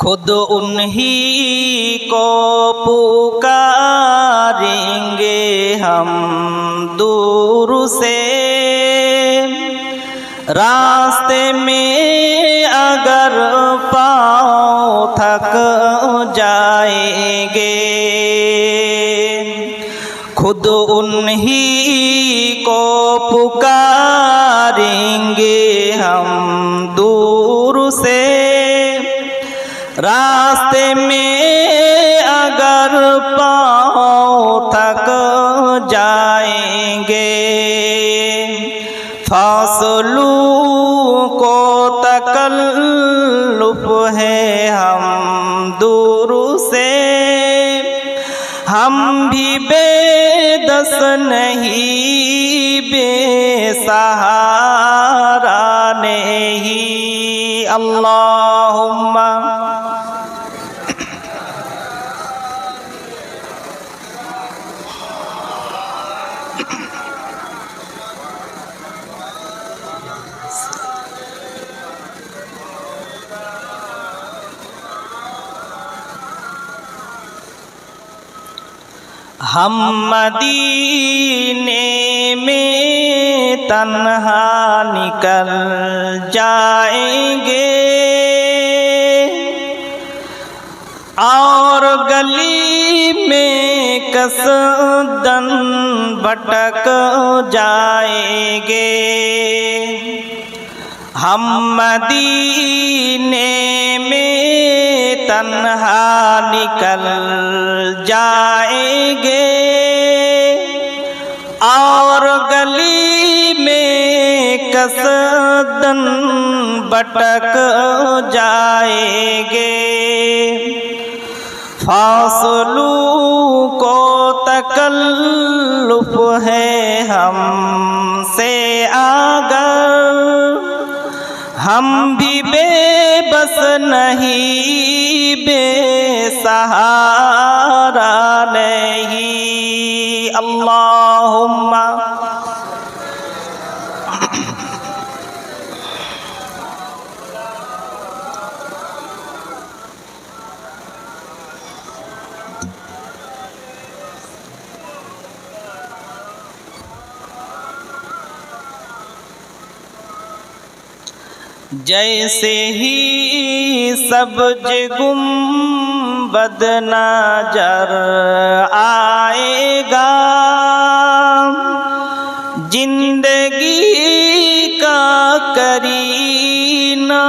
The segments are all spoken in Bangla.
खुद उन्हीं को पुकारेंगे हम दूर से। रास्ते में अगर पाँव थक जाएंगे, खुद उन्हीं को पुकारेंगे हम दूर से। रास्ते में अगर पाँव थक जाएंगे, फासलू को तकल्लुफ है हम दूर से। हम भी बेदस नहीं, बेसहारा नहीं। अल्लाहुम्मा हम मदीने में तन्हा निकल जाएंगे और गली में कसदन भटक जाएंगे। हम मदीने में तन्हा निकल जाएंगे और गली में कसदन भटक जाएंगे। फासलू को तकल्लुफ है हमसे अगर, हम भी बेबस नहीं, बेसहारा नहीं। अल्लाहुम्मा जैसे ही सब्ज गुंबद नजर आएगा, जिंदगी का करीना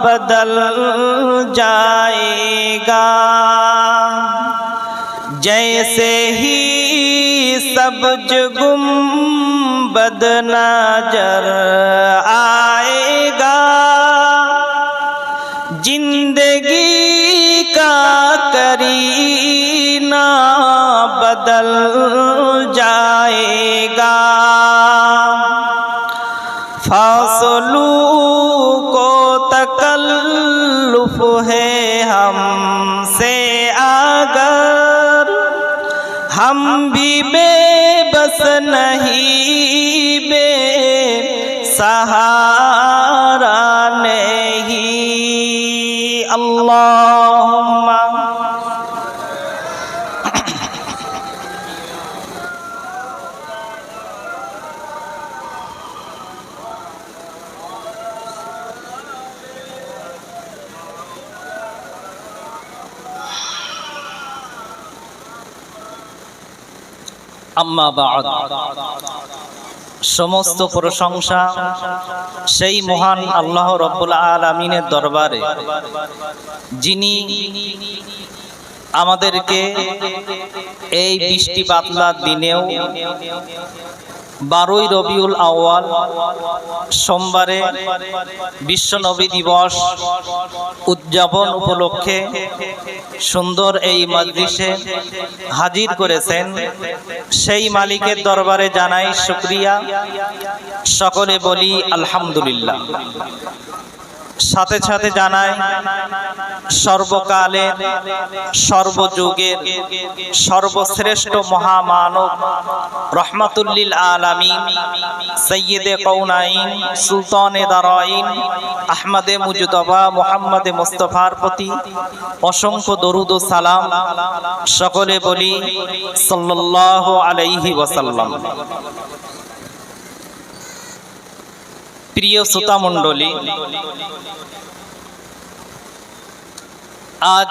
बदल जाएगा। जैसे ही सब्ज गुंबद नजर आएगा, जिंदगी का करीना बदल जाएगा। फासलू को तकल्लुफ है हमसे अगर, हम भी बेबस नहीं, बेसहारा नहीं। अल्लाहुम्मा अम्मा बाद, समस्त प्रशंसा সেই মহান আল্লাহ রব্বুল আলামিনের দরবারে, যিনি আমাদেরকে এই বৃষ্টি বাদলা দিনেও 12ই রবিউল আউয়াল সোমবারে বিশ্ব নবী দিবস উদযাপন উপলক্ষে সুন্দর এই মজলিসে হাজির করেছেন, সেই মালিকের দরবারে জানাই শুকরিয়া। সকলে বলি আলহামদুলিল্লাহ। সাথে সাথে জানাই সর্বকালের সর্বযুগের সর্বশ্রেষ্ঠ মহামানব রহমাতুল্লিল আলামিন সৈয়দে কৌনাইন সুলতানে দারাইন আহমদে মুজতবা মুহাম্মদে মুস্তাফার প্রতি অসংখ্য দরুদ ও সালাম। সকলে বলি সাল্লাল্লাহু আলাইহি ওয়াসাল্লাম। প্রিয় শ্রোতা মণ্ডলী, আজ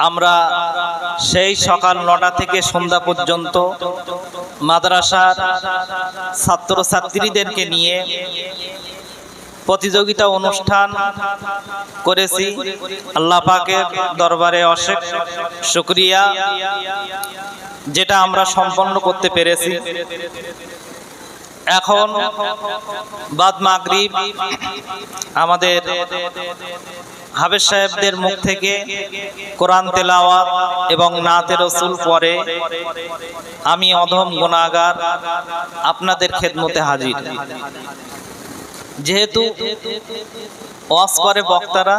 আমরা সেই সকাল ৯টা থেকে সন্ধ্যা পর্যন্ত মাদ্রাসার ছাত্রছাত্রীদেরকে নিয়ে প্রতিযোগিতা অনুষ্ঠান করেছি। আল্লাহ পাকের দরবারে অশেষ শুকরিয়া, যেটা আমরা সম্পন্ন করতে পেরেছি। এখন বাদ মাগরিব আমাদের হাফেজ সাহেবদের মুখ থেকে কোরআন তেলাওয়াত এবং নাতে রসুল পড়ে আমি অধম গুনাহগার আপনাদের খেদমতে হাজির। যেহেতু ওয়াজ করে বক্তারা,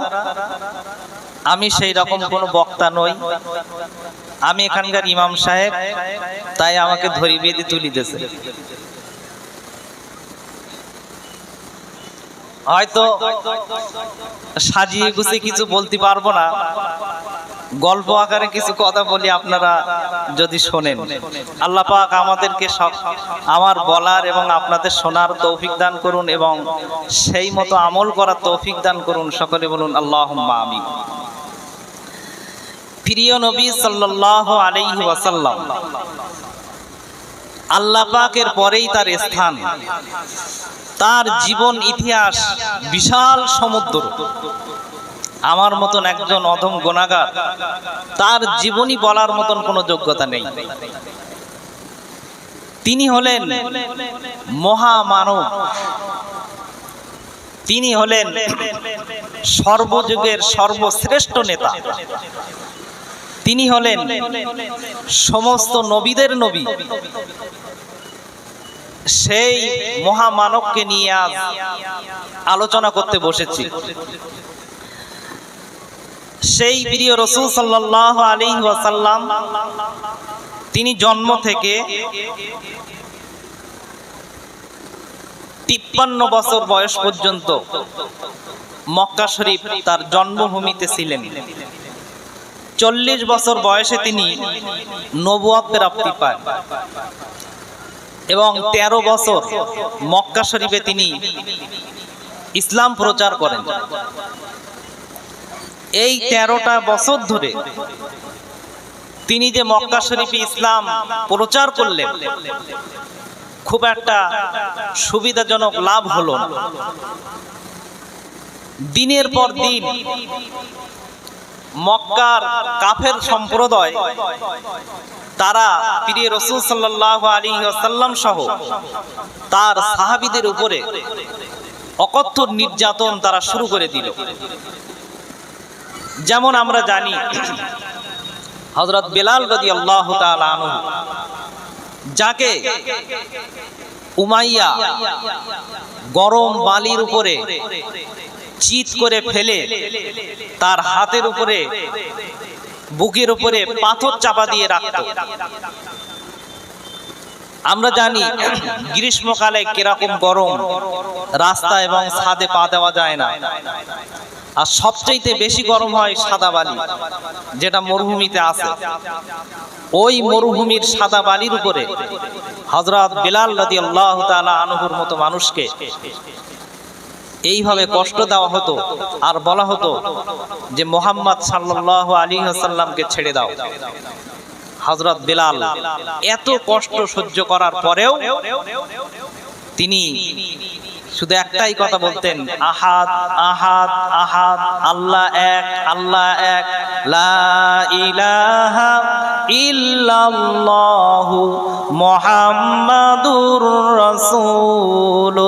আমি সেই রকম কোনো বক্তা নই, আমি এখানকার ইমাম সাহেব, তাই আমাকে ধরি বেঁধে তুলিতেছে। হয়তো সাজিয়ে গুছিয়ে কিছু বলতে পারবো না, গল্প আকারে কিছু কথা বলি, আপনারা যদি শোনেন। আল্লাহ পাক আমাদেরকে আমার বলার এবং আপনাদের শোনার তৌফিক দান করুন এবং সেই মতো আমল করার তৌফিক দান করুন। সকলে বলুন আল্লাহুম্মা আমিন। প্রিয় নবী সাল্লাল্লাহু আলাইহি ওয়াসাল্লাম, আল্লাহ পাকের পরেই তার স্থান। তার জীবন ইতিহাস বিশাল সমুদ্র। আমার মতন একজন অধম গুনাহগার, তার জীবনী বলার মতন কোনো যোগ্যতা নেই। তিনি হলেন মহামানব, তিনি হলেন সর্বযুগের সর্বশ্রেষ্ঠ নেতা, তিনি হলেন সমস্ত নবীদের নবী। সেই মহামানবকে নিয়ে আজ আলোচনা করতে বসেছি। সেই প্রিয় রাসূল সাল্লাল্লাহু আলাইহি ওয়াসাল্লাম, তিনি জন্ম থেকে 53 বছর বয়স পর্যন্ত মক্কা শরীফ তার জন্মভূমিতে ছিলেন। 40 বছর বয়সে তিনি নবুয়ত প্রাপ্তি পান এবং 13 বছর মক্কা শরীফে তিনি ইসলাম প্রচার করেন। এই 13টা বছর ধরে তিনি যে মক্কা শরীফে ইসলাম প্রচার করলেন, খুব একটা সুবিধাজনক লাভ হলো না। দিনের পর দিন মক্কার কাফের সম্প্রদায় তারা প্রিয় রাসূল সাল্লাল্লাহু আলাইহি ওয়াসাল্লাম সহ তার সাহাবীদের উপরে অকথ্য নির্যাতন তারা শুরু করে দিল। যেমন আমরা জানি, হযরত বেলাল রাদিয়াল্লাহু তাআলা আনহু, যাকে উমাইয়া গরম বালির উপরে চিৎ করে ফেলে তার হাতের উপরে বুকের উপরে পাথর চাপা দিয়ে রাখত। আমরা জানি গ্রীষ্মকালে কিরকম গরম, রাস্তা এবং ছাদে পা দেওয়া যায় না। আর সবচাইতে বেশি গরম হয় সাদা বালি, যেটা মরুভূমিতে আছে। ওই মরুভূমির সাদা বালির উপরে হযরত বেলাল রাদিয়াল্লাহু তাআলা আনহুর মতো মানুষকে এইভাবে কষ্ট দেওয়া হতো আর বলা হতো যে মুহাম্মদ সাল্লাল্লাহু আলাইহি ওয়াসাল্লামকে ছেড়ে দাও। হযরত বেলাল এত কষ্ট সহ্য করার পরেও তিনি শুধু একটাই কথা বলতেন, আহাদ আহাদ আহাদ, আল্লাহ এক, আল্লাহ এক, লা ইলাহা ইল্লাল্লাহু মুহাম্মাদুর রাসূলুল্লাহ।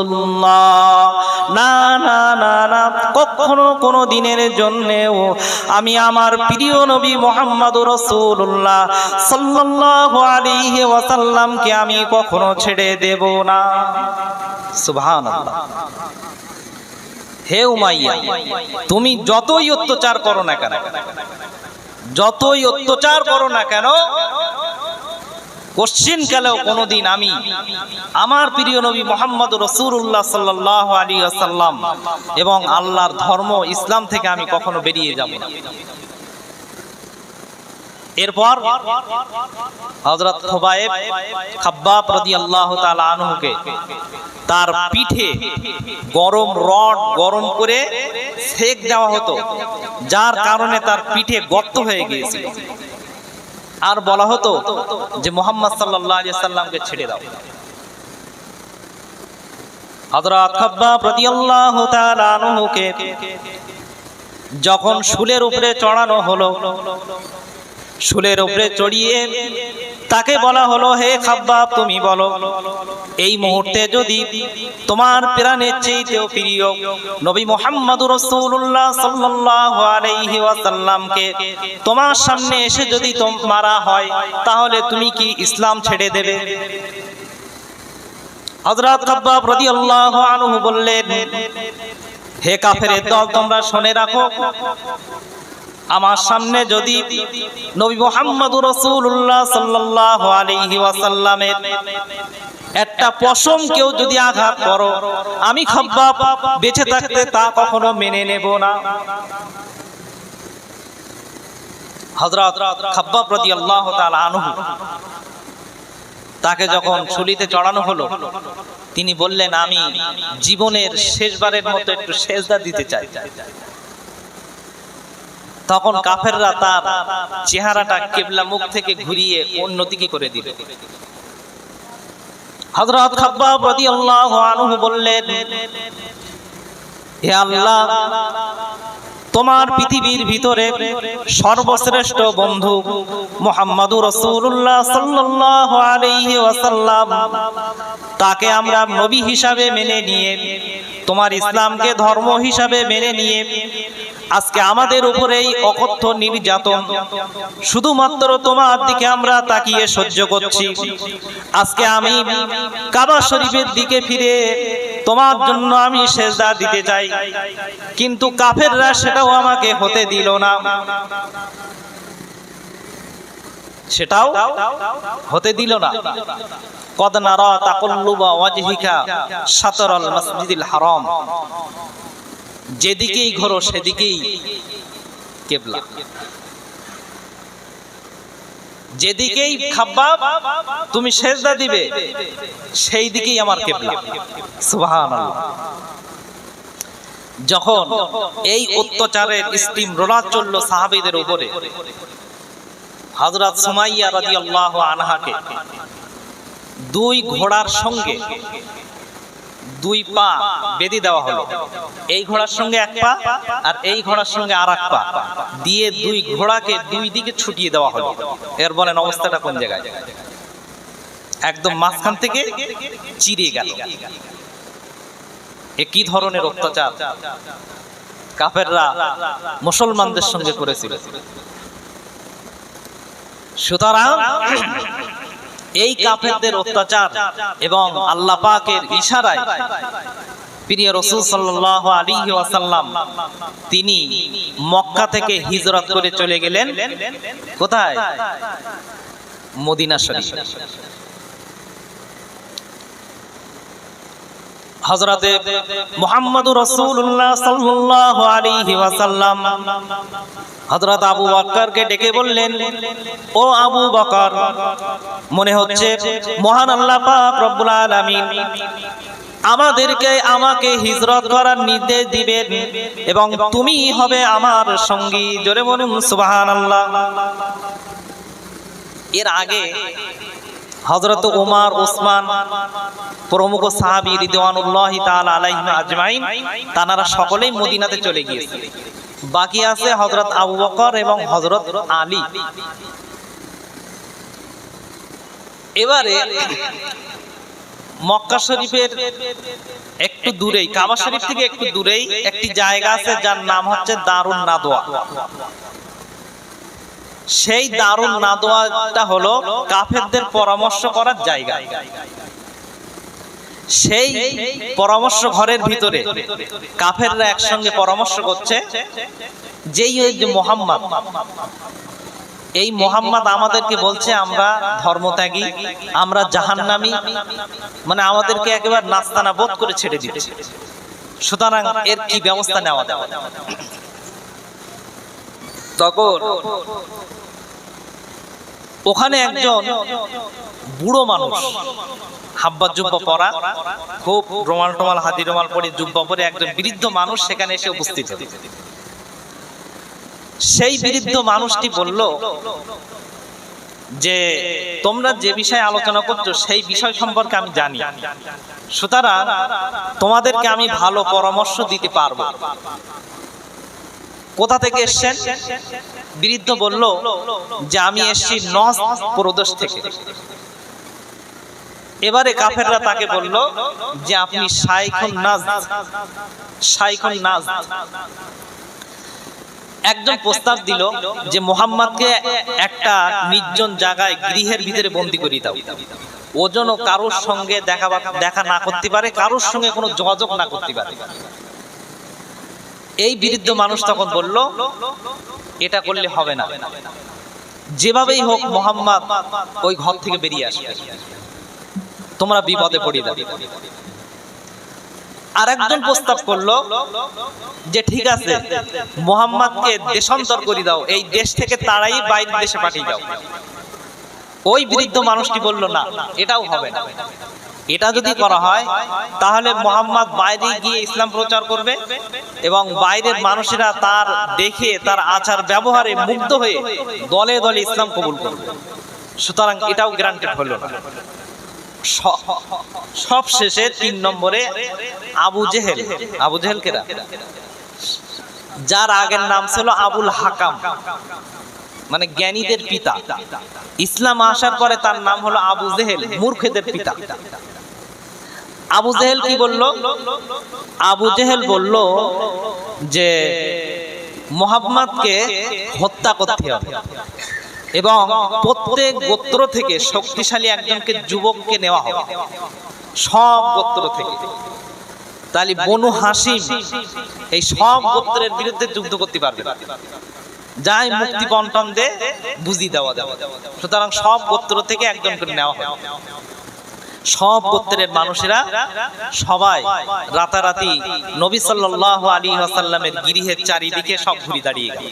না না না না, কখনো কোনো দিনের জন্যেও আমি আমার প্রিয় নবী মুহাম্মদুর রাসূলুল্লাহ সাল্লাল্লাহু আলাইহি ওয়াসাল্লামকে আমি কখনো ছেড়ে দেব না। সুবহানাল্লাহ। হে উমাইয়া, তুমি যতই অত্যাচার করো না কেন, যতই অত্যাচার করো না কেন, কোশ্চিন কালেও কোনোদিন আমি আমার প্রিয় নবী মুহাম্মদ রাসূলুল্লাহ সাল্লাল্লাহু আলাইহি ওয়াসাল্লাম এবং আল্লাহর ধর্ম ইসলাম থেকে আমি কখনো বেরিয়ে যাব না। এরপর হযরত খাব্বাব রাদিয়াল্লাহু তাআলা আনহুকে তার পিঠে গরম রড গরম করে সেক দেওয়া হতো, যার কারণে তার পিঠে গর্ত হয়ে গিয়েছিল। আর বলা হতো যে মুহাম্মদ সাল্লাল্লাহু আলাইহি সাল্লামকে ছেড়ে দাও। হযরত খাব্বাব রাদিয়াল্লাহু তাআলা আনহুকে যখন শুলের উপরে চড়ানো হলো, শুলের উপরে চড়িয়ে তাকে বলা হলো, হে খাব্বাব তুমি বলো, এই মুহূর্তে যদি তোমার প্রাণের চেয়েও প্রিয় নবী মুহাম্মদুর রাসূলুল্লাহ সাল্লাল্লাহু আলাইহি ওয়াসাল্লামকে তোমার সামনে এসে যদি মারা হয়, তাহলে তুমি কি ইসলাম ছেড়ে দেবে? হযরত খাব্বাব রাদিয়াল্লাহু আনহু বললেন, হে কাফেরের দল, তোমরা শুনে রাখো, আমার সামনে যদি নবী মুহাম্মদুর রাসূলুল্লাহ সাল্লাল্লাহু আলাইহি ওয়াসাল্লামের একটা পশম কেউ যদি আঘাত করো, আমি খাব্বাব বেঁচে থাকতে তা কখনো মেনে নেব না। হযরত খাব্বাব রাদিয়াল্লাহু তাআলা আনহু তাকে যখন শুলিতে চড়ানো হলো, তিনি বললেন, আমি জীবনের শেষবারের মতো একটু সেজদা দিতে চাই। তখন কাফেররা তার চেহারাটা কিবলা মুখ থেকে ঘুরিয়ে অন্যদিকে করে দিল। হযরত খাব্বাব রাদিয়াল্লাহু আনহু বললেন, হে আল্লাহ, তোমার পৃথিবীর ভিতরে সর্বশ্রেষ্ঠ বন্ধু মুহাম্মদুর রাসূলুল্লাহ সাল্লাল্লাহু আলাইহি ওয়াসাল্লাম, তাকে আমরা নবী হিসাবে মেনে নিয়ে, তোমার ইসলামকে ধর্ম হিসাবে মেনে নিয়ে আজকে আমাদের উপরেই অকথ্য নির্যাতন, শুধুমাত্র তোমার দিকে আমরা তাকিয়ে সহ্য করছি। আজকে আমি কাবা শরীফের দিকে ফিরে তোমার জন্য আমি সেজদা দিতে চাই, কিন্তু কাফেররা সেটাও আমাকে হতে দিল না, সেটাও হতে দিল না। কদ নারা তাকাল্লুবা ওয়াজহিকা শাতরাল মাসজিদিল হারাম, যেদিকেই ঘোরো সেদিকেই কিবলা, যেদিকেই খাব্বাব তুমি সেজদা দিবে সেই দিকেই আমার কিবলা। সুবহানাল্লাহ। যখন এই অত্যাচারের স্টিম রোলার চললো সাহাবীদের উপরে, হযরত সুমাইয়া রাদিয়াল্লাহু আনহাকে দুই ঘোড়ার সঙ্গে দুই পা বেঁধে দেওয়া হলো, এই ঘোড়ার সঙ্গে এক পা আর এই ঘোড়ার সঙ্গে আর এক পা দিয়ে দুই ঘোড়াকে দুই দিকে ছুটিয়ে দেওয়া হলো। এর বলেন অবস্থাটা কোন জায়গায়? একদম মাঝখান থেকে চিরে গেল। এ কি ধরনের অত্যাচার কাফেররা মুসলমানদের সঙ্গে করেছিল! সুতরাং এই কাফেরদের অত্যাচার এবং আল্লাহ পাকের ইশারায় প্রিয় রাসূল সাল্লাল্লাহু আলাইহি ওয়াসাল্লাম তিনি মক্কা থেকে হিজরত করে চলে গেলেন কোথায়? মদিনা শরীফ। হযরতে মুহাম্মদুর রাসূলুল্লাহ সাল্লাল্লাহু আলাইহি ওয়াসাল্লাম হযরত আবু বকরকে ডেকে বললেন, ও আবু বকর, মনে হচ্ছে মহান আল্লাহ পাক রব্বুল আলামিন আমাকে হিজরত করার নির্দেশ দিবেন এবং তুমি হবে আমার সঙ্গী। জোরে বলুন সুবহানাল্লাহ। এর আগে হযরত ওমর, ওসমান প্রমুখ সাহাবী রিদওয়ানুল্লাহি তাআলা আলাইহিম আজমাইন তারা সকলেই মদিনাতে চলে গিয়েছে। বাকি আছে হযরত আবু বকর এবং হযরত আলী। এবারে মক্কা শরীফের একটু দূরেই, কাবা শরীফ থেকে একটু দূরেই একটি জায়গা আছে যার নাম হচ্ছে দারুন নাদওয়া। সেই দারুন নাদওয়াটা হলো কাফেরদের পরামর্শ করার জায়গা। সেই পরামর্শ ঘরের ভিতরে কাফেররা একসঙ্গে পরামর্শ করছে, যেই যে মোহাম্মদ, এই মোহাম্মদ আমাদেরকে বলছে আমরা ধর্মত্যাগী, আমরা জাহান্নামী, মানে আমাদেরকে একেবারে নাস্তানা বোধ করে ছেড়ে দিচ্ছে, সুতরাং এর কি ব্যবস্থা নেওয়া যায়? তখন ওখানে একজন বুড়ো মানুষ, হাব্বা জুব্বা পরা, খুব রুমাল টমাল, হাতি রুমাল পরে, জুব্বা পরে একজন বৃদ্ধ মানুষ সেখানে এসে উপস্থিত হল। সেই বৃদ্ধ মানুষটি বলল যে তোমরা যে বিষয়ে আলোচনা করছো সেই বিষয় সম্পর্কে আমি জানি, সুতরাং তোমাদেরকে আমি ভালো পরামর্শ দিতে পারবো। কোথা থেকে এসছেন? বৃদ্ধ বলল যে আমি এসেছি নজ প্রদেশ থেকে। এবারে কাফেররা তাকে বলল যে আপনি শাইখুন নাজদ, শাইখুন নাজদ। একজন প্রস্তাব দিল যে মুহাম্মদকে একটা নির্জন জায়গায় গৃহের ভিতরে বন্দী করে দাও, ও যেন কারোর সঙ্গে দেখা না করতে পারে, কারোর সঙ্গে কোনো যোগাযোগ না করতে পারে। এই বৃদ্ধ মানুষ তখন বলল এটা করলে হবে না, যেভাবেই হোক মুহাম্মদ ওই ঘর থেকে বেরিয়ে আসবে, তোমরা বিপদে পড়ে যাবে। আর একজন প্রস্তাব করলো যে ঠিক আছে, মুহাম্মদকে দেশান্তর করে দাও, এই দেশ থেকে তাড়াই বাইরের দেশে পাঠিয়ে দাও। ওই বৃদ্ধ মানুষটি বলল না, এটাও হবে না। এটা যদি করা হয় তাহলে মুহাম্মদ বাইরে গিয়ে ইসলাম প্রচার করবে এবং বাইরের মানুষেরা তার দেখে, তার আচার ব্যবহারে মুগ্ধ হয়ে দলে দলে ইসলাম কবুল করবে, সুতরাং এটাও গ্যারান্টেড হলো না। সব শেষে ৩ নম্বরে আবু জেহেল, আবু জেহেল কেরা, যার আগের নাম ছিল আবুল হাকাম, মানে জ্ঞানীদের পিতা। ইসলাম আসার পরে তার নাম হলো আবু জেহেল, মূর্খদের পিতা। আবু জেহেল কি বলল? আবু জেহেল বলল যে মুহাম্মদকে হত্যা করতে হবে এবং প্রত্যেক গোত্র থেকে শক্তিশালী একজনকে যুবককে নেওয়া হবে, সব গোত্র থেকে। তাহলে বনু হাসিম এই সব গোত্রের বিরুদ্ধে যুদ্ধ করতে পারবে, যাই মুক্তি বন্টন দে বুঝিয়ে দেওয়া যাবে। সুতরাং সব গোত্র থেকে একজন করে নেওয়া হবে। সব গোত্রের মানুষেরা সবাই রাতারাতি নবী সাল্লাল্লাহু আলাইহি ওয়াসাল্লামের গৃহের চারিদিকে সব ঘুরে দাঁড়িয়ে গেল,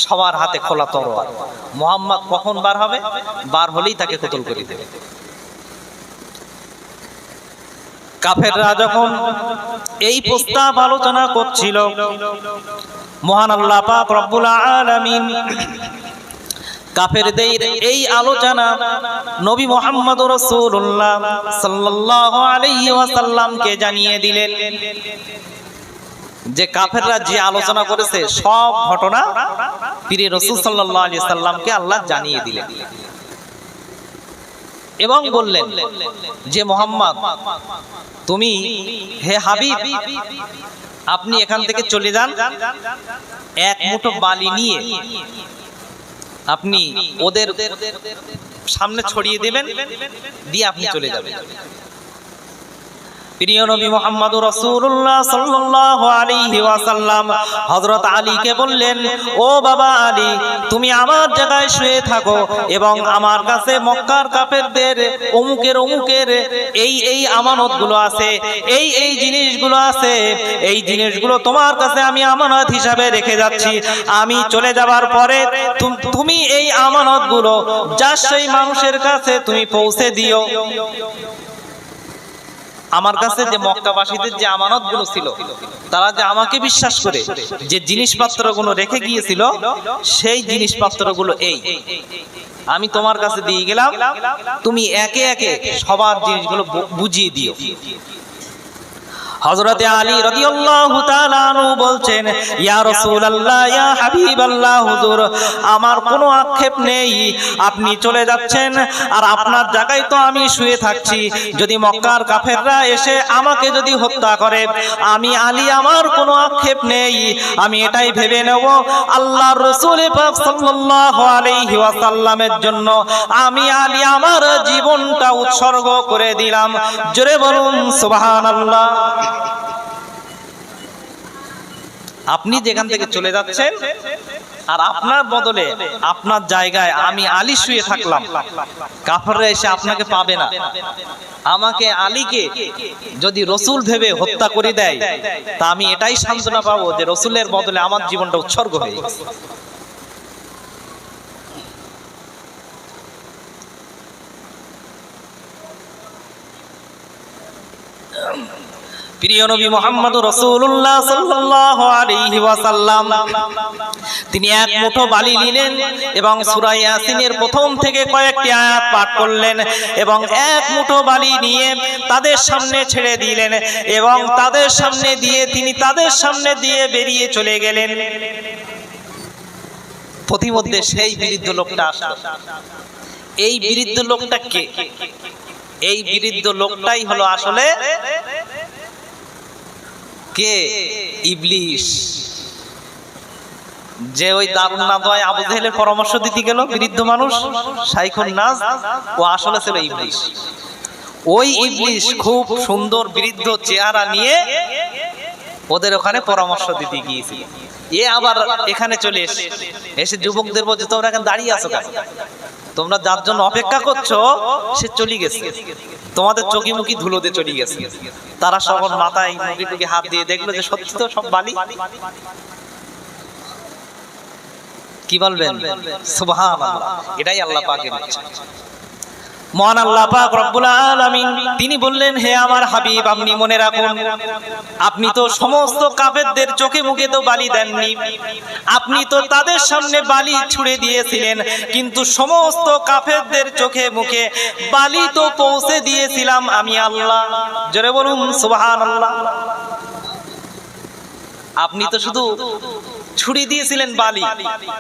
সবার হাতে খোলা তরোয়ার। মুহাম্মদ কখন বার হবে? বার হলেই তাকে কতল করে দেবে। কাফেররা যখন এই প্রস্তাব আলোচনা করছিল, মহান আল্লাহ পাক রব্বুল আলামিন কাফেরদের এই আলোচনা নবী মুহাম্মদ রাসূলুল্লাহ সাল্লাল্লাহু আলাইহি ওয়াসাল্লামকে জানিয়ে দিলেন যে কাফেররা যে আলোচনা করেছে সব ঘটনা প্রিয় রাসূল সাল্লাল্লাহু আলাইহি সাল্লামকে আল্লাহ জানিয়ে দিলেন এবং বললেন যে মুহাম্মদ, তুমি হে হাবিব, আপনি এখান থেকে চলে যান, এক মুঠো বালি নিয়ে আপনি ওদের সামনে ছড়িয়ে দেবেন, দিয়ে আপনি চলে যাবেন। প্রিয় নবী মুহাম্মদুর রাসূলুল্লাহ সাল্লাল্লাহু আলাইহি ওয়াসাল্লাম হযরত আলীকে বললেন, ও বাবা আলী, তুমি আমার জায়গায় শুয়ে থাকো এবং আমার কাছে মক্কার কাফেরদের অমুকের এই আমানতগুলো আছে, এই জিনিসগুলো আছে, এই জিনিসগুলো তোমার কাছে আমি আমানত হিসাবে রেখে যাচ্ছি। আমি চলে যাবার পরে তুমি এই আমানতগুলো যার সেই মানুষের কাছে তুমি পৌঁছে দিও। আমার কাছে যে মক্কাবাসীদের যে আমানতগুলো ছিল, তারা যে আমাকে বিশ্বাস করে যে জিনিসপত্রগুলো রেখে গিয়েছিল, সেই জিনিসপত্রগুলো এই আমি তোমার কাছে দিয়ে গেলাম, তুমি একে একে সবার জিনিসগুলো বুঝিয়ে দিও। হযরতে আলী রাদিয়াল্লাহু তাআলা আনহু বলছেন, ইয়া রাসূলুল্লাহ, ইয়া হাবিবাল্লাহ, হুজুর আমার কোনো আক্ষেপ নেই, আপনি চলে যাচ্ছেন আর আপনার জায়গায় তো আমি শুয়ে থাকছি। যদি মক্কার কাফেররা এসে আমাকে যদি হত্যা করে, আমি আলী আমার কোনো আক্ষেপ নেই, আমি এটাই ভেবে নেব আল্লাহর রাসূল পাক সাল্লাল্লাহু আলাইহি ওয়াসাল্লামের জন্য আমি আলী আমার জীবনটা উৎসর্গ করে দিলাম। জোরে বলুন সুবহানাল্লাহ। আপনি যেখান থেকে চলে যাচ্ছেন আর আপনার বদলে আপনার জায়গায় আমি আলী শুয়ে থাকলাম, কাফেররা এসে আপনাকে পাবে না। আমাকে আলীকে যদি রসুল ভেবে হত্যা করে দেয়, তা আমি এটাই সান্ত্বনা পাবো যে রসুলের বদলে আমার জীবনটা উৎসর্গ হয়ে গেছে। প্রিয় নবী মুহাম্মদুর রাসূলুল্লাহ সাল্লাল্লাহু আলাইহি ওয়াসাল্লাম তিনি এক মুঠো বালি নিলেন এবং সূরা ইয়াসিনের প্রথম থেকে কয়েকটি আয়াত পাঠ করলেন এবং এক মুঠো বালি নিয়ে তাদের সামনে ছেড়ে দিলেন এবং তাদের সামনে দিয়ে তিনি তাদের সামনে দিয়ে বেরিয়ে চলে গেলেন। প্রতিমধ্যে সেই বৃদ্ধ লোকটা আসলো। এই বৃদ্ধ লোকটা কে? এই বৃদ্ধ লোকটাই হলো আসলে কে? ইবলিস, যে ওই দারুন নাদওয়ায় আবু জেহেলের পরামর্শ দিতে গেল বৃদ্ধ মানুষ শাইখুন নাস, ও আসলে ছিল ইবলিস। ওই ইবলিস খুব সুন্দর বৃদ্ধ চেহারা নিয়ে ওদের ওখানে পরামর্শ দিতে গিয়েছিল। এ আবার এখানে চলে এসে যুবকদের বলছে, তোমরা এখানে দাঁড়িয়ে আছো কেন? তোমরা যার জন্য অপেক্ষা করছো সে চলে গেছে, তোমাদের চোখে মুখে ধুলো দিয়ে চলে গেছে। তারা সবার মাথায় মুখে টুকে হাত দিয়ে দেখলো যে সত্যি তো সব বালি। কি বলবেন? সুবহানাল্লাহ। এটাই আল্লাহ পাকের ইচ্ছা। মহান আল্লাহ পাক রব্বুল আলামিন তিনি বললেন, হে আমার হাবিব, আপনি মনে রাখুন আপনি তো সমস্ত কাফেরদের চোখে মুখে তো বালি দেননি, আপনি তো তাদের সামনে বালি ছুড়ে দিয়েছিলেন, কিন্তু সমস্ত কাফেরদের চোখে মুখে বালি তো পৌঁছে দিয়েছিলাম আমি আল্লাহ। জোরে বলুন সুবহানাল্লাহ। আপনি তো শুধু ছুড়ে দিয়েছিলেন বালি,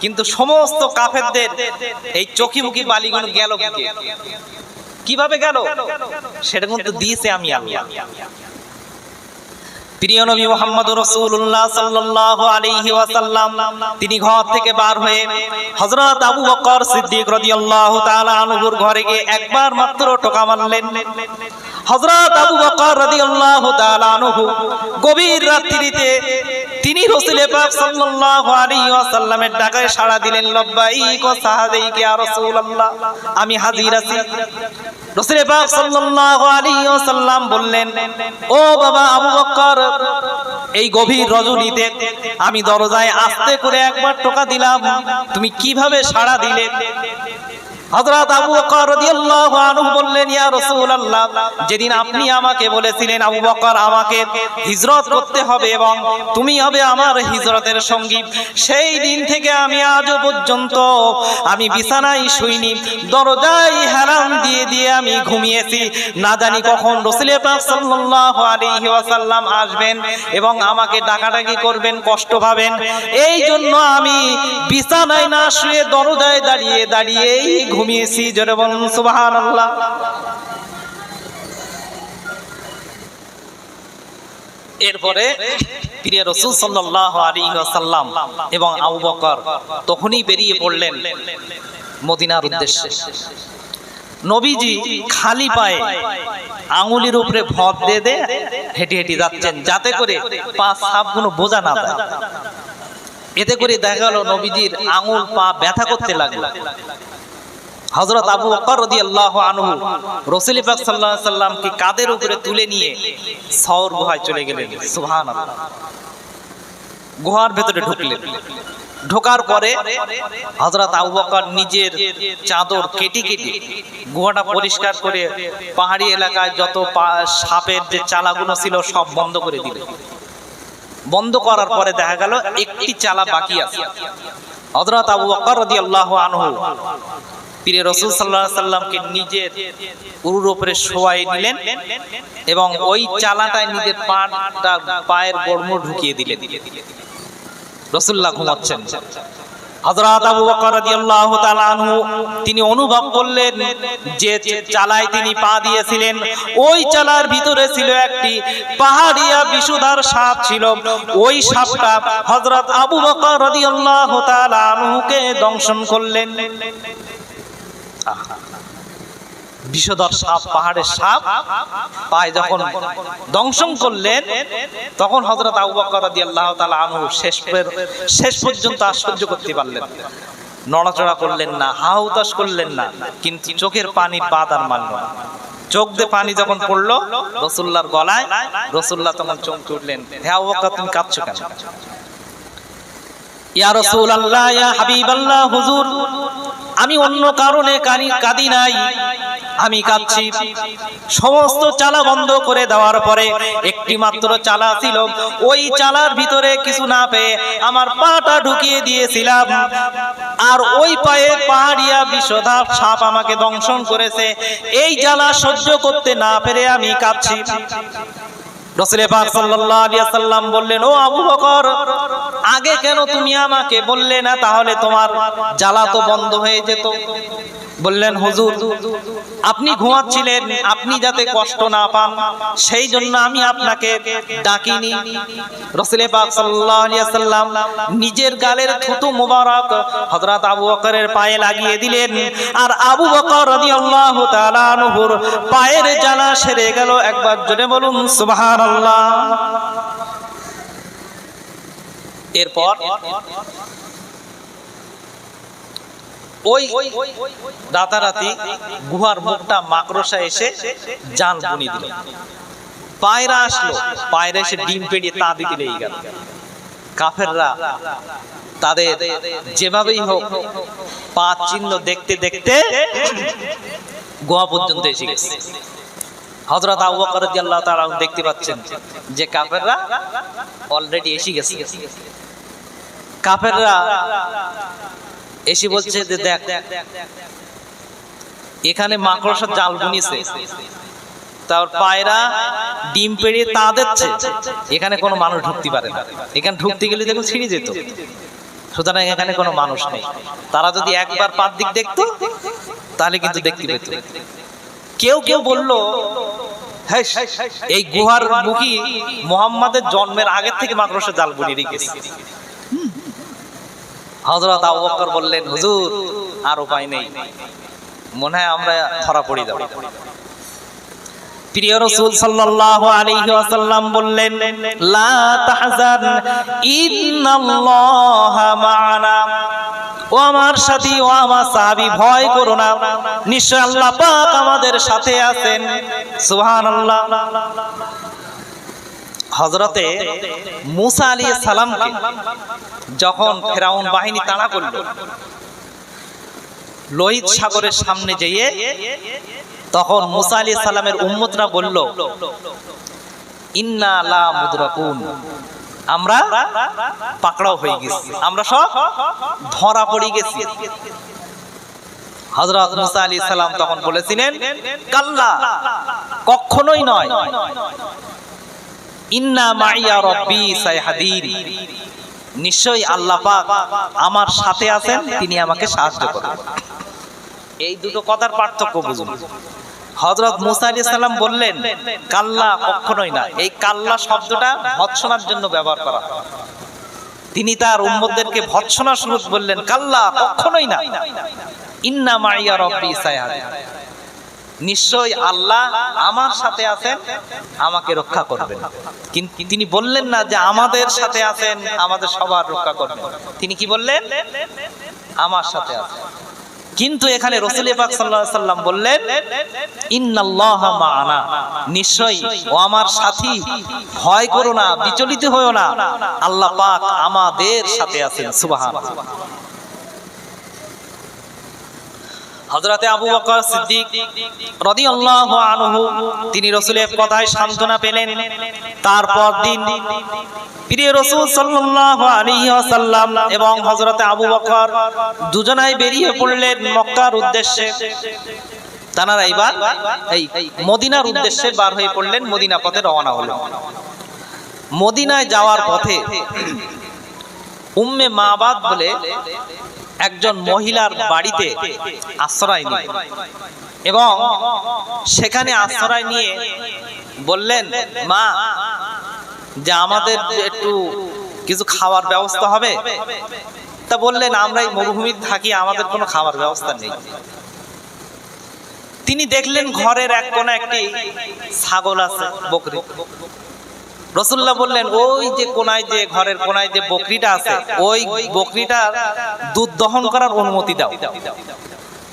কিন্তু সমস্ত কাফেরদের এই চোখে মুখে বালিগুলো গেল কিভাবে গেল? সেটা কিন্তু দিয়েছে আমি আল্লাহ। প্রিয় নবী মুহাম্মদুর রাসূলুল্লাহ সাল্লাল্লাহু আলাইহি ওয়াসাল্লাম তিনি ঘর থেকে বার হয়ে হযরত আবু বকর সিদ্দিক রাদিয়াল্লাহু তাআলা আনহুর ঘরে গিয়ে একবার মাত্র টোকা মারলেন। হযরত আবু বকর রাদিয়াল্লাহু তাআলা আনহু গভীর রাত্রিতে তিনি রাসূল পাক সাল্লাল্লাহু আলাইহি ওয়াসাল্লামের ডাকে সাড়া দিলেন, লব্বাইক ওয়া সাহাদাইক ইয়া রাসূলুল্লাহ, আমি হাজির আছি। রাসূল পাক সাল্লাল্লাহু আলাইহি ওয়াসাল্লাম বললেন, ও বাবা আবু বকর, এই গভীর রজনীতে আমি দরজায় আস্তে করে একবার টোকা দিলাম, তুমি কিভাবে সাড়া দিলে? হযরত আবু বকর রাদিয়াল্লাহু আনহু বললেন, ইয়া রাসূলুল্লাহ, যেদিন আপনি আমাকে বলেছিলেন আবু বকর আমাকে হিজরত করতে হবে এবং তুমি হবে আমার হিজরতের সঙ্গী, সেই দিন থেকে আমি আজ পর্যন্ত আমি বিছানায় শুইনি, দরজায় হেলান দিয়ে দিয়ে আমি ঘুমিয়েছি। না জানি কখন রাসূল পাক সাল্লাল্লাহু আলাইহি ওয়াসাল্লাম আসবেন এবং আমাকে ডাকাডাকি করবেন, কষ্ট পাবেন, এই জন্য আমি বিছানায় না শুয়ে দরজায় দাঁড়িয়ে দাঁড়িয়েই ঘুমিয়েছি। জোরে বলুন সুবহানাল্লাহ। এরপরে প্রিয় রাসূল সাল্লাল্লাহু আলাইহি ওয়াসাল্লাম এবং আবু বকর তখনই বেরিয়ে পড়লেন মদিনার উদ্দেশ্যে। নবীজি খালি পায়ে আঙ্গুলের উপরে ভর দিয়ে হেঁটে হেঁটে যাচ্ছেন, যাতে করে পা সাপগুলো বোঝা না যায়। এতে করে দেখা গেল নবীজির আঙ্গুল পা ব্যথা করতে লাগলো। হযরত আবু বকর রাদিয়াল্লাহু আনহু রাসূল পাক সাল্লাল্লাহু আলাইহি সাল্লামকে কাঁধের উপরে তুলে নিয়ে সওর গুহায় চলে গেলেন। সুবহানাল্লাহ। গুহার ভেতরে ঢুকলেন। ঢোকার পরে হযরত আবু বকর নিজের চাদর কেটে কেটে গুহাটা পরিষ্কার করে পাহাড়ি এলাকায় যত সাপের যে চালাগুলো ছিল সব বন্ধ করে দিলেন। বন্ধ করার পরে দেখা গেল একটি চালা বাকি আছে। হযরত আবু বকর রাদিয়াল্লাহু আনহু প্রিয় রাসূল সাল্লাল্লাহু আলাইহি সাল্লামকে নিজের উরুর উপরে শোয়াই নিলেন এবং ওই চালাটায় নিজের পায়ের গড়মুড় ঢুকিয়ে দিলেন। রাসূলুল্লাহ ঘুমাচ্ছেন। হযরত আবু বকর রাদিয়াল্লাহু তাআলা আনহু তিনি অনুভব করলেন যে চালায় তিনি পা দিয়েছিলেন ওই চালার ভিতরে ছিল একটি পাহাড়িয়া বিষধর সাপ ছিল। ওই সাপটা হযরত আবু বকর রাদিয়াল্লাহু তাআলা আনহুকে দংশন করলেন। বিষধর সাপ, পাহাড়ের সাপ পায় যখন দংশন করলেন তখন হযরত আবু বকর রাদিয়াল্লাহু তাআলা আনহু শেষ পর্যন্ত আর সহ্য করতে পারলেন, নড়াচড়া করলেন না, হাহুতাশ করলেন না, কিন্তু চোখের পানির বাঁধ আর মানল না। চোখ দিয়ে পানি যখন পড়লো রাসূলুল্লাহর গলায়, রাসূলুল্লাহ তখন চমকে উঠলেন, হে আবু বকর তুমি কাঁদছো কেন? ইয়া রাসূলুল্লাহ, ইয়া হাবিবাল্লাহ, হুজুর আমি অন্য কারণে কাঁদি নাই, আমি কাঁদছি সমস্ত চালা বন্ধ করে দেওয়ার পরে একটি মাত্র চালা ছিল, ওই চালার ভিতরে কিছু না পেয়ে আমার পাটা ঢুকিয়ে দিয়েছিলাম আর ওই পায়ে পাহাড়িয়া বিষধর সাপ আমাকে দংশন করেছে। এই জ্বালা সহ্য করতে না পেরে আমি কাঁদছি। রাসূল পাক সাল্লাল্লাহু আলাইহি ওয়াসাল্লাম বললেন, ও আবু বকর আগে কেন তুমি আমাকে বললে না, তাহলে তোমার জ্বালা তো বন্ধ হয়ে যেত। বললেন, হুজুর আপনি ঘুমাচ্ছিলেন, আপনি যাতে কষ্ট না পান সেই জন্য আমি আপনাকে ডাকিনি। রাসূল পাক সাল্লাল্লাহু আলাইহি ওয়াসাল্লাম নিজের গালের থুতু মোবারক হযরত আবু বকরের পায়ে লাগিয়ে দিলেন আর আবু বকর রাদিয়াল্লাহু তাআলা আনহুর পায়ের জ্বালা সেরে গেল। একবার জোরে বলুন সুবহানাল্লাহ। এরপর ওই রাতারাতি গুহার মুখটা মাকড়সা এসে জাল বুনি দিল। পায়রা আসলো, পায়রা এসে ডিম পেড়িয়ে তা দিতে লেগে গেল। কাফেররা তাদের যেভাবেই হোক পা চিহ্ন দেখতে দেখতে গুহা পর্যন্ত এসে গেছে। হযরত আবু বকর রাদিয়াল্লাহু তাআলা দেখতে পাচ্ছেন যে কাফেররা অলরেডি এসে গেছে। কাফেররা এসে বলছে যে দেখ এখানে মাকড়সার জাল বুনিয়েছে, তার পায়রা ডিম পেড়িয়ে তা দিচ্ছে, এখানে কোনো মানুষ ঢুকতে পারে না, এখানে ঢুকতে গেলে দেখুন ছিঁড়ে যেত, সুতরাং এখানে কোনো মানুষ নেই। তারা যদি একবার পার দিক দেখতো তাহলে কিন্তু দেখতে পেত। কেউ কেউ বললো এই গুহার মুখী মুহাম্মাদের জন্মের আগের থেকে মাকড়সার জাল বুনিয়ে রেখেছে। হযরত আবু বকর বললেন, হুজুর আর উপায় নেই, মনে হয় আমরা ধরা পড়ে যাব। প্রিয় রাসূল সাল্লাল্লাহু আলাইহি ওয়াসাল্লাম বললেন, লা তাহজান ইন্নাল্লাহা মা'ানা, ও আমার সাথী, ও আমার সাহাবী, ভয় করো না, নিশ্চয় আল্লাহ পাক আমাদের সাথে আছেন। সুবহানাল্লাহ। হযরতে মুসা আলাইহিস সালামকে যখন ফেরাউন বাহিনী তাড়া করল, লোহিত সাগরের সামনে যেয়ে তখন মুসা আলাইহিস সালামের উম্মতরা বলল, ইন্না লা মুদরাকুন, আমরা পাকড়াও হয়ে গেছি, আমরা সব ধরা পড়ে গেছি। হযরত মুসা আলাইহিস সালাম তখন বলেছিলেন, কাল্লা, কখনোই নয়, ইন্না মাইয়া রব্বি সাইহাদিন, নিশ্চয়ই আল্লাহ পাক আমার সাথে আছেন, তিনি আমাকে সাহায্য করবেন। এই দুটো কথার পার্থক্য বুঝুন। হযরত মুসা আলাইহিস সালাম বললেন কাল্লা, কখনোই না। এই কাল্লা শব্দটা ভৎসনার জন্য ব্যবহার করা হয়। তিনি তার উম্মতদেরকে ভৎসনা স্বরূপ বললেন, কাল্লা, কখনোই না, ইন্না মাইয়া রব্বি সাইহাদিন, নিশ্চয়ই আল্লাহ আমার সাথে আছেন, আমাকে রক্ষা করবেন। কিন্তু তিনি বললেন না যে আমাদের সাথে আছেন, আমাদের সবার রক্ষা করবেন। তিনি কি বললেন? আমার সাথে আছেন। কিন্তু এখানে রাসূল পাক সাল্লাল্লাহু আলাইহি সাল্লাম বললেন, ইন্নাল্লাহা মা'ানা, নিশ্চয়ই ও আমার সাথী, ভয় করো না, বিচলিত হয়ো না, আল্লাহ পাক আমাদের সাথে আছেন। সুবহানাল্লাহ। হযরতে আবু বকর সিদ্দিক রাদিয়াল্লাহু আনহু তিনি রাসূলের কথায় সান্ত্বনা পেলেন। তারপর দিন প্রিয় রাসূল সাল্লাল্লাহু আলাইহি ওয়াসাল্লাম এবং হযরতে আবু বকর দুজনাই বেরিয়ে পড়লেন মক্কার উদ্দেশ্যে। তারা এবার এই মদিনার উদ্দেশ্যে বার হয়ে পড়লেন, মদিনা পথে রওনা হলেন। মদিনায় যাওয়ার পথে উম্মে মাবাদ বলে একজন মহিলার বাড়িতে আশ্রয় নিলেন এবং সেখানে আশ্রয় নিয়ে বললেন, মা, যে আমাদের একটু কিছু খাওয়ার ব্যবস্থা হবে? তা বললেন, আমরা এই মরুভূমিতে থাকি, আমাদের কোনো খাবার ব্যবস্থা নেই। তিনি দেখলেন ঘরের এক কোণে একটি ছাগল আছে, বকরি। রাসূলুল্লাহ বললেন, ওই যে কোনায়, যে ঘরের কোনায় যে বকরিটা আছে, ওই বকরিটার দুধ দহন করার অনুমতি দাও।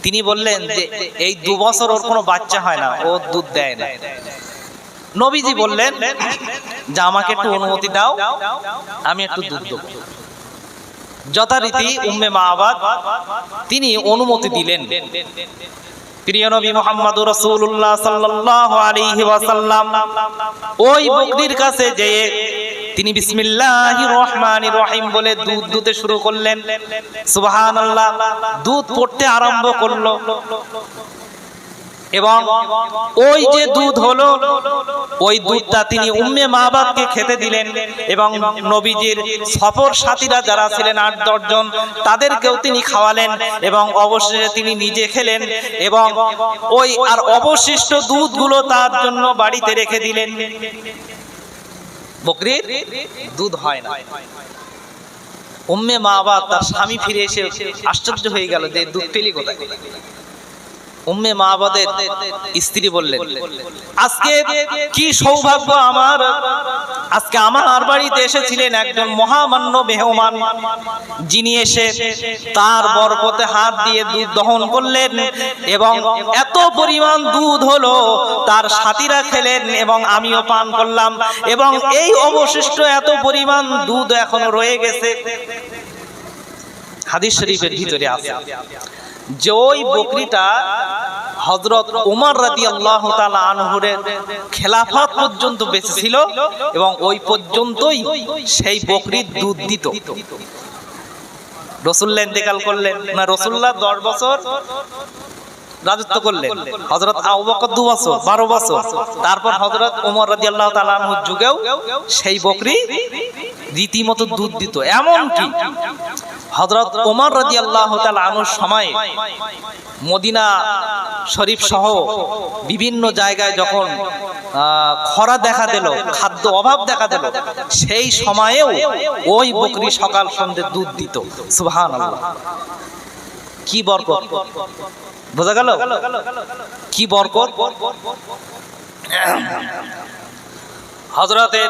তিনি বললেন যে এই 2 বছর ওর কোনো বাচ্চা হয় না, ও দুধ দেয় না। নবীজি বললেন যে আমাকে একটু অনুমতি দাও, আমি একটু দুধ দেব। যথারীতি উম্মে মাবাদ তিনি অনুমতি দিলেন। প্রিয় নবী মুহাম্মদুর রাসূলুল্লাহ সাল্লাল্লাহু আলাইহি ওয়াসাল্লাম ওই বকরির কাছে যেয়ে তিনি বিসমিল্লাহির রহমানির রহিম বলে দুধ দুতে শুরু করলেন। সুবহানাল্লাহ, দুধ পড়তে আরম্ভ করলো এবং ওই যে দুধ হলো, ওই দুধটা তিনি উম্মে মাবাদকে খেতে দিলেন এবং নবীজির সফর সাথীরা যারা ছিলেন 8-10 জন, তাদেরকেও তিনি খাওয়ালেন এবং অবশেষে তিনি নিজে খেলেন এবং ওই আর অবশিষ্ট দুধগুলো তার জন্য বাড়িতে রেখে দিলেন। বকরির দুধ হয় না। উম্মে মাবাদ তার স্বামী ফিরে এসে আশ্চর্য হয়ে গেল যে দুধ পেলি কোথায়। উম্মে মাবাদের স্ত্রী বললেন, আজকে কি সৌভাগ্য আমার, আজকে আমার বাড়িতে এসেছিলেন একজন মহামান্য মেহমান, যিনি এসে তার বরকতে হাত দিয়ে দুধ দহন করলেন এবং এত পরিমাণ দুধ হলো, তার সাথীরা খেলেন এবং আমিও পান করলাম এবং এই অবশিষ্ট এত পরিমাণ দুধ এখনো রয়ে গেছে। হাদিস শরীফের ভিতরে আছে যে ওই বকরিটা হযরত ওমর রাদিয়াল্লাহু তাআলা আনহুর খেলাফত পর্যন্ত বেঁচে ছিল এবং ওই পর্যন্তই সেই বকরির দুধ দিত। রাসূলুল্লাহ ইন্তেকাল করলেন না, রাসূলুল্লাহ 10 বছর রাজত্ব করলেন, হযরত আবু বকর 2 বছর, 12 বছর, তারপর হযরত ওমর রাদিয়াল্লাহু তাআলা আনহুর যুগেও সেই বকরি রীতিমতো দুধ দিত। এমন কি হযরত ওমর রাদিয়াল্লাহু তাআলা আনহুর সময়ে মদিনা শরীফ সহ বিভিন্ন জায়গায় যখন খরা দেখা দিল, খাদ্য অভাব দেখা দিল, সেই সময়েও ওই বকরি সকাল সন্ধ্যে দুধ দিত। সুবহানাল্লাহ, কি বরকত! বোঝা গেল কি বরকত। হযরতে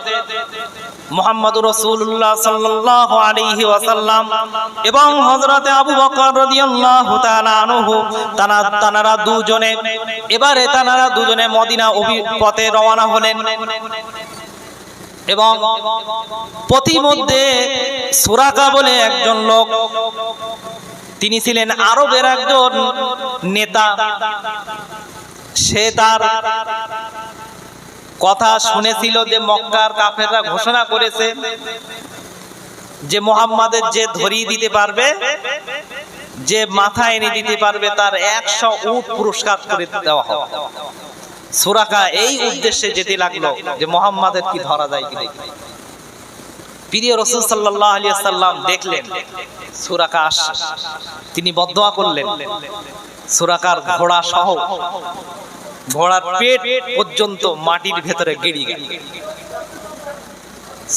মুহাম্মদুর রাসূলুল্লাহ সাল্লাল্লাহু আলাইহি ওয়াসাল্লাম এবং হযরতে আবু বকর রাদিয়াল্লাহু তাআলা আনহু তানারা দুজনে মদিনা পথে রওনা হলেন এবং পথিমধ্যে সুরাকা বলে একজন লোক, তিনি ছিলেন আরবের একজন নেতা। সে তার কথা শুনেছিল যে মক্কার কাফেররা ঘোষণা করেছে যে মুহাম্মাদের যে ধরিয়ে দিতে পারবে, যে মাথা এনে দিতে পারবে, তার 100 উট পুরস্কার করে দেওয়া হবে। সুরাকা এই উদ্দেশ্যে যেতে লাগলো যে মুহাম্মাদের কি ধরা যায় কি। প্রিয় রাসূল সাল্লাল্লাহু আলাইহি ওয়াসাল্লাম দেখলেন সুরাকা আসছে, তিনি বদদোয়া করলেন। সুরাকার ঘোড়া সহ ঘোড়ার পেট পর্যন্ত মাটির ভেতরে গেড়ে গেল।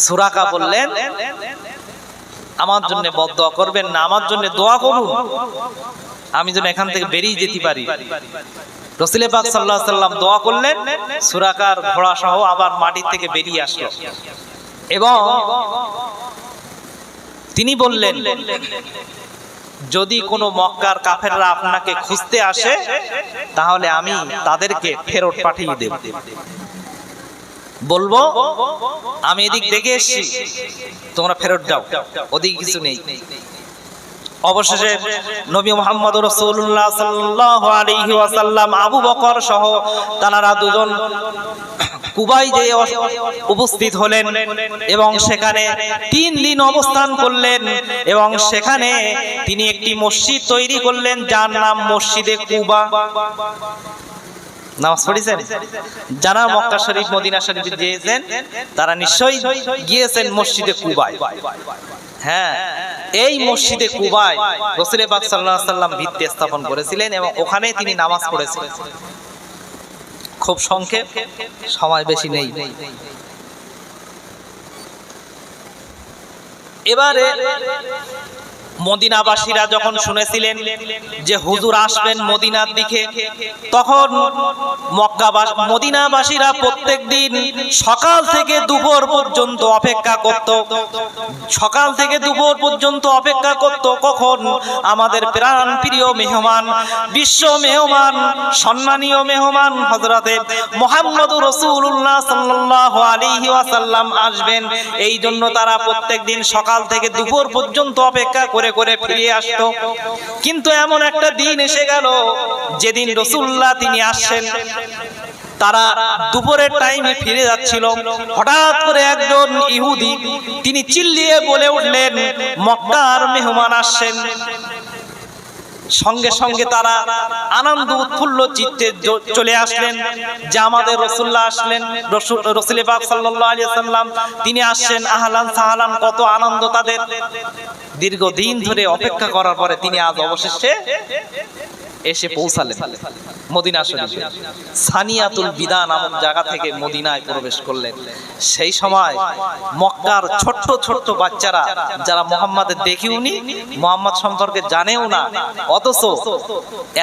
সুরাকা বললেন, আমার জন্য বদদোয়া করবেন না, আমার জন্য দোয়া করুন, আমি যেন এখান থেকে বেরিয়ে যেতে পারি। রাসূল পাক সাল্লাল্লাহু আলাইহি ওয়াসাল্লাম দোয়া করলেন, সুরাকার ঘোড়া সহ আবার মাটির থেকে বেরিয়ে আসলো এবং তিনি বললেন, যদি কোনো মক্কার কাফেররা আপনাকে খুঁজতে আসে তাহলে আমি তাদেরকে ফেরত পাঠিয়ে দেব। বলবো আমি এদিক দেখে এসেছি, তোমরা ফেরত যাও, ওদিকে কিছু নেই। অবশেষে নবী মুহাম্মদ রাসূলুল্লাহ সাল্লাল্লাহু আলাইহি ওয়াসাল্লাম আবু বকর সহ তারা দুজন কুবায় যে উপস্থিত হলেন এবং সেখানে 3 দিন অবস্থান করলেন এবং সেখানে তিনি একটি মসজিদ তৈরি করলেন যার নাম মসজিদে কুবা। নামাজ পড়েছেন যারা মক্কা শরীফ মদিনা শরীফ গিয়েছেন তারা নিশ্চয়ই গিয়েছেন মসজিদে কুবায়। হ্যাঁ, এই মসজিদে কুবায় রাসূল পাক সাল্লাল্লাহু আলাইহি ওয়াসাল্লাম ভিত্তি স্থাপন করেছিলেন এবং ওখানে তিনি নামাজ পড়েছিলেন। খুব সংক্ষেপ, সময় বেশি নেই। এবারে মদিনাবাসীরা যখন শুনেছিলেন যে হুজুর আসবেন মদিনার দিকে, তখন মদিনাবাসীরা প্রত্যেকদিন সকাল থেকে দুপুর পর্যন্ত অপেক্ষা করত। সকাল থেকে দুপুর পর্যন্ত অপেক্ষা করত কখন আমাদের প্রাণ প্রিয় মেহমান, বিশ্ব মেহমান, সম্মানীয় মেহমান হযরতে মুহাম্মদুর রাসূলুল্লাহ সাল্লাল্লাহু আলাইহি ওয়াসাল্লাম আসবেন। এই জন্য তারা প্রত্যেকদিন সকাল থেকে দুপুর পর্যন্ত অপেক্ষা করে করে ফিরে আসতো। কিন্তু এমন একটা দিন এসে গেল যেদিন রাসূলুল্লাহ তিনি আসছেন, তারা দুপুরের টাইমে ফিরে যাচ্ছিল। হঠাৎ করে একজন ইহুদি তিনি চিল্লিয়ে বলে উঠলেন, মক্কার মেহমান আসছেন। সঙ্গে সঙ্গে তারা আনন্দ উৎফুল্ল চিত্তে চলে আসলেন যে আমাদের রাসূলুল্লাহ আসলেন, রাসূল পাক সাল্লাল্লাহু আলাইহি ওয়াসাল্লাম তিনি আসছেন, আহলান সাহলান, কত আনন্দ তাদের। দীর্ঘদিন ধরে অপেক্ষা করার পরে তিনি আজ অবশেষে এসে পৌঁছালেন মদিনা শরীফে। সানিয়াতুল বিদা নামক জায়গা থেকে মদিনায় প্রবেশ করলেন। সেই সময় মক্কার ছোট্ট ছোট্ট বাচ্চারা যারা মুহাম্মাদের দেখেওনি, মুহাম্মদ সম্পর্কে জানেও না, অথচ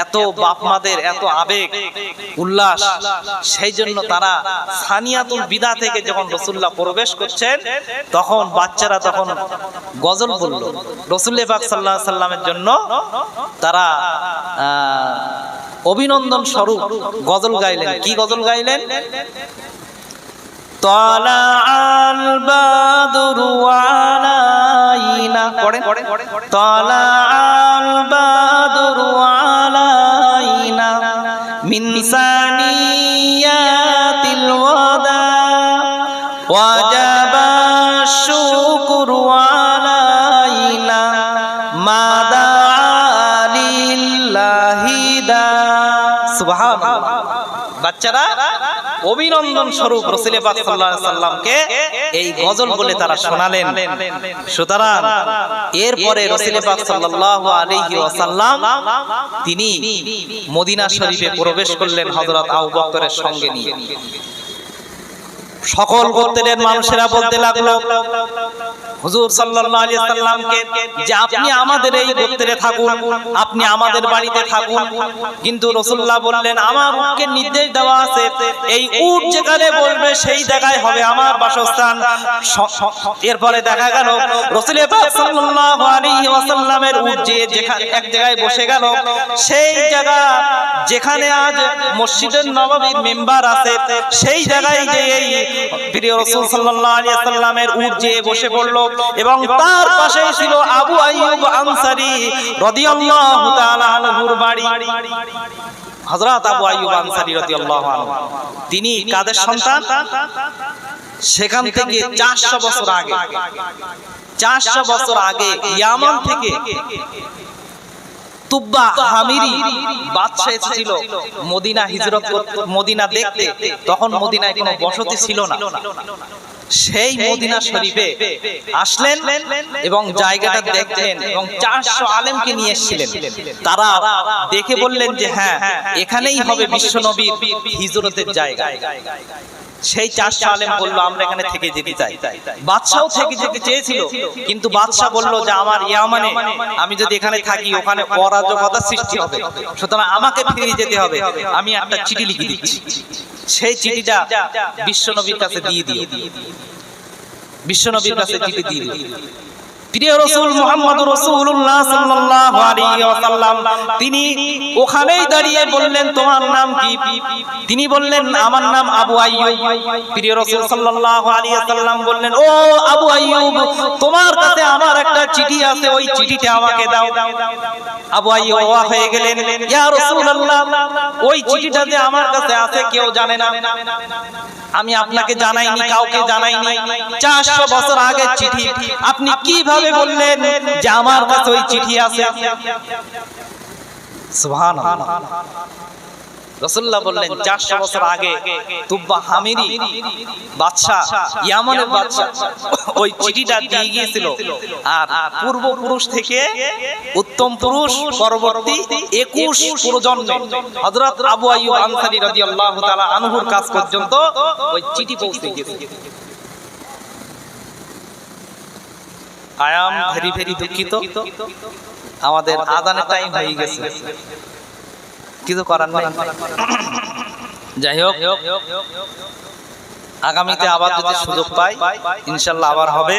এত বাপ মাদের এত আবেগ উল্লাস, সেই জন্য তারা সানিয়াতুল বিদা থেকে যখন রাসূলুল্লাহ প্রবেশ করছেন তখন বাচ্চারা তখন গজল বলল রাসূল পাক সাল্লাল্লাহু আলাইহি ওয়াসাল্লামের জন্য। তারা অভিনন্দন স্বরূপ গজল গাইলেন। কি গজল গাইলেন? তালাআল বাদরু আলাইনা, পড়েন, তালাআল বাদরু আলাইনা মিন সানিয়াতিল ওয়াদা ওয়াজাবা শুকরু আলাইনা মাদা বাচ্চারা অভিনন্দন স্বরূপ রাসূল পাক সাল্লাল্লাহু আলাইহি ওয়াসাল্লামকে এই গজল বলে তারা শোনালেন। সুতরাং এরপরে রাসূল পাক সাল্লাল্লাহু আলাইহি ওয়াসাল্লাম তিনি মদিনা শরীফে প্রবেশ করলেন হযরত আবু বকরের সঙ্গে নিয়ে। সকল গোত্রের মানুষেরা বলতে লাগলো হুজুর সাল্লাল্লাহু আলাইহি ওয়াসাল্লামকে যে আপনি আমাদের এই গোত্রে থাকুন, আপনি আমাদের বাড়িতে থাকুন। কিন্তু রাসূলুল্লাহ বললেন আমার উটকে নির্দেশ দেওয়া আছে, এই উট যেখানে বলবে সেই জায়গায় হবে আমার বাসস্থান। এরপরে দেখা গেল রাসূল পাক সাল্লাল্লাহু আলাইহি ওয়াসাল্লামের উট যে এক জায়গায় বসে গেল, সেই জায়গা যেখানে আজ মসজিদের নববীর মিম্বার আছে সেই জায়গায় যে এই প্রিয় রাসূল সাল্লাল্লাহু আলাইহি ওয়াসাল্লামের উট যে বসে পড়লো এবং তার পাশেই ছিল আবু আইয়ুব আনসারী রাদিয়াল্লাহু তাআলা আনহুর বাড়ি। হযরত আবু আইয়ুব আনসারী রাদিয়াল্লাহু আনহু তিনি কাদের সন্তান? সেখান থেকে 400 বছর আগে ইয়ামান থেকে তুব্বা হামিরি বাদশা এসেছিল মদিনা হিজরত মদিনা দেখতে। তখন মদিনায় কোনো বসতি ছিল না। সেই মদিনা শরীফে আসলেন এবং জায়গাটা দেখলেন এবং 400 আলেমকে নিয়ে এসেছিলেন। তারা দেখে বললেন যে হ্যাঁ, এখানেই হবে বিশ্বনবীর হিজরতের জায়গা। সেই 400 আলেম বললো আমরা এখানে থেকে যেতে চাই। বাদশাও থেকে যেতে চেয়েছিল, কিন্তু বাদশা বলল যে আমার ইয়ামানে আমি যদি এখানে থাকি ওখানে অরাজকতা সৃষ্টি হবে, সুতরাং আমাকে ফিরে যেতে হবে। আমি একটা চিঠি লিখে দিচ্ছি। সেই চিঠিটা বিশ্বনবীর কাছে দিয়ে দিল। বিশ্বনবীর কাছে চিঠি দিয়ে দিল। প্রিয় রাসূল মুহাম্মদুর রাসূলুল্লাহ সাল্লাল্লাহু আলাইহি ওয়াসাল্লাম তিনি ওখানেই দাঁড়িয়ে বললেন, তোমার নাম কি? তিনি বললেন, আমার নাম আবু আইয়ুব। প্রিয় রাসূল সাল্লাল্লাহু আলাইহি ওয়াসাল্লাম বললেন, ও আবু আইয়ুব, তোমার কাছে আমার একটা চিঠি আছে, ওই চিঠিটা আমাকে দাও। আবু আইয়ুব অবাক হয়ে গেলেন, ইয়া রাসূলুল্লাহ, ওই চিঠিটা যে আমার কাছে আছে কেউ জানে না, আমি আপনাকে জানাইনি, কাউকে জানাইনি। 400 বছর আগে চিঠি, আপনি কিভাবে বললেন যে আমার কাছে ওই চিঠি আছে? সুবহানাল্লাহ। রাসূলুল্লাহ বললেন, 400 বছর আগে তুব্বা হামিরি বাদশা, ইয়ামানের বাদশা ওই চিঠিটা দিয়ে গিয়েছিল। আর পূর্বপুরুষ থেকে উত্তম পুরুষ পরবর্তী 21 প্রজন্মে হযরত আবু আইয়ুব আনসারী রাদিয়াল্লাহু তাআলা আনহুর কাছ পর্যন্ত ওই চিঠি পৌঁছে গিয়েছে। আই অ্যাম ভেরি ভেরি দুঃখিত, আমাদের আযানের টাইম হয়ে গেছে, কিছু করার নাই। যাই হোক, আগামীতে আবার যদি সুযোগ পাই ইনশাআল্লাহ আবার হবে।